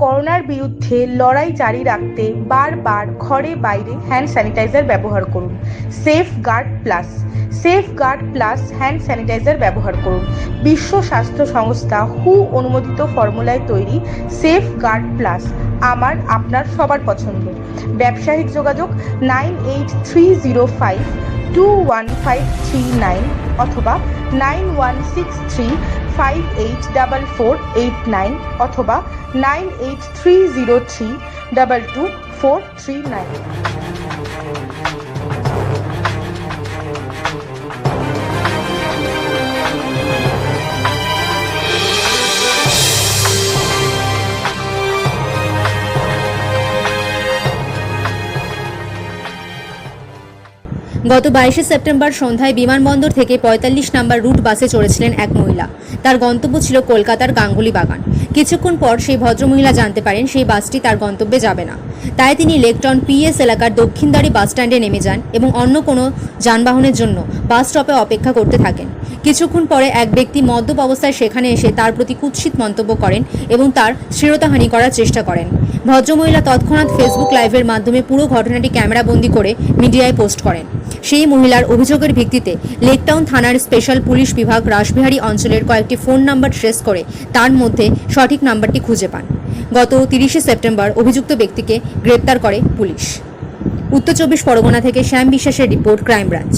করোনার বিরুদ্ধে লড়াই জারি রাখতে বারবার ঘরে বাইরে হ্যান্ড স্যানিটাইজার ব্যবহার করুন। সেফগার্ড প্লাস হ্যান্ড স্যানিটাইজার ব্যবহার করুন। বিশ্ব স্বাস্থ্য সংস্থা হু অনুমোদিত ফর্মুলায় তৈরি সেফগার্ড প্লাস আমার আপনার সবার পছন্দ। ব্যবসায়িক যোগাযোগ 9830521539 অথবা 9163584489 অথবা 9830322439। গত 22শে সেপ্টেম্বর সন্ধ্যায় বিমানবন্দর থেকে ৪৫ নম্বর রুট বাসে চড়েছিলেন এক মহিলা। তার গন্তব্য ছিল কলকাতার গাঙ্গুলি বাগান। কিছুক্ষণ পর সেই ভদ্রমহিলা জানতে পারেন সেই বাসটি তার গন্তব্যে যাবে না। তাই তিনি লেকটাউন পিএস এলাকার দক্ষিণদারি বাস স্ট্যান্ডে নেমে যান এবং অন্য কোনো যানবাহনের জন্য বাস স্টপে অপেক্ষা করতে থাকেন। কিছুক্ষণ পরে এক ব্যক্তি মদ্যপ অবস্থায় সেখানে এসে তার প্রতি কুৎসিত মন্তব্য করেন এবং তার শ্লীলতাহানি করার চেষ্টা করেন। ভদ্রমহিলা তৎক্ষণাৎ ফেসবুক লাইভের মাধ্যমে পুরো ঘটনাটি ক্যামেরাবন্দি করে মিডিয়ায় পোস্ট করেন। সেই মহিলার অভিযোগের ভিত্তিতে লেকটাউন থানার স্পেশাল পুলিশ বিভাগ রাসবিহারী অঞ্চলের কয়েকটি ফোন নাম্বার ট্রেস করে তার মধ্যে সঠিক নাম্বারটি খুঁজে পান। গত 30শে সেপ্টেম্বর অভিযুক্ত ব্যক্তিকে গ্রেপ্তার করে পুলিশ। উত্তর 24 পরগনা থেকে শ্যাম বিশ্বাসের রিপোর্ট, ক্রাইম ব্রাঞ্চ।